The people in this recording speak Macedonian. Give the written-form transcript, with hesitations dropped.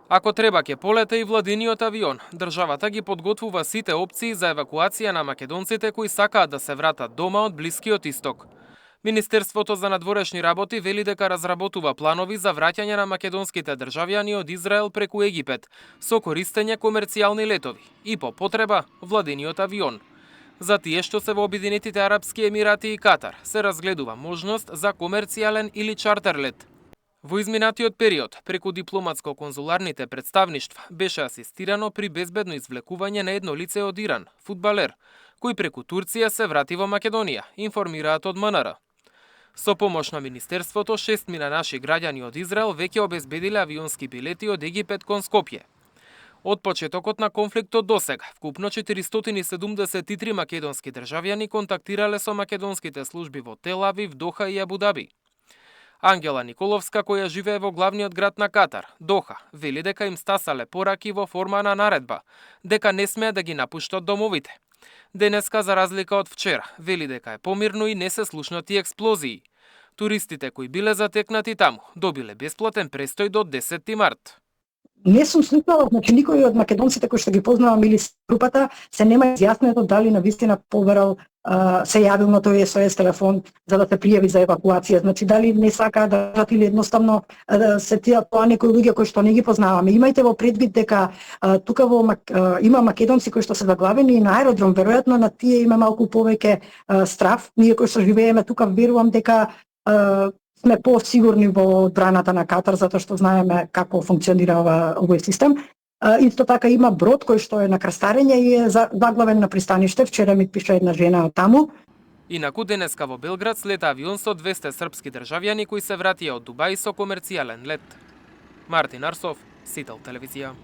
Ако треба ќе полета и владиниот авион. Државата ги подготвува сите опции за евакуација на македонците кои сакаат да се вратат дома од Блискиот Исток. Министерството за надворешни работи вели дека разработува планови за враќање на македонските државјани од Израел преку Египет со користење комерцијални летови и по потреба владиниот авион. За тие што се во Обединетите Арапски Емирати и Катар се разгледува можност за комерцијален или чартер лет. Во изминатиот период, преку дипломатско-конзуларните представништва, беше асистирано при безбедно извлекување на едно лице од Иран, фудбалер, кој преку Турција се врати во Македонија, информираат од МНР. Со помош на Министерството, 6 наши граѓани од Израел веќе обезбедиле авионски билети од Египет кон Скопје. Од почетокот на конфликтот досега, вкупно 473 македонски државјани контактирале со македонските служби во Тел Авив, Доха и Абу Даби. Ангела Николовска, која живее во главниот град на Катар, Доха, вели дека им стасале пораки во форма на наредба, дека не смеат да ги напуштат домовите. Денеска, за разлика од вчера, вели дека е помирно и не се слушнати експлозии. Туристите кои биле затекнати таму, добиле бесплатен престој до 10 март. Не сум слушнала, значи никој од македонците кои што ги познавам или групата се нема изјаснето дали навистина побарал се јавил на тој SOS телефон за да се пријави за евакуација. Значи дали не сакаат да дадат или едноставно се тие тоа некои луѓе кои што не ги познаваме. Имајте во предвид дека тука има македонци кои што се заглавени на аеродром, веројатно на тие има малку повеќе страв. Ние кои што живееме тука верувам дека сме посигурни во одбраната на Катар, затоа што знаеме како функционира овој систем. Исто така има брод кој што е на крстарење и е заглавен на пристаниште. Вчера ми пише една жена од таму. Инаку денеска во Белград слета авион со 200 српски државјани кои се вратија од Дубај со комерцијален лет. Мартин Арсов, Сител телевизија.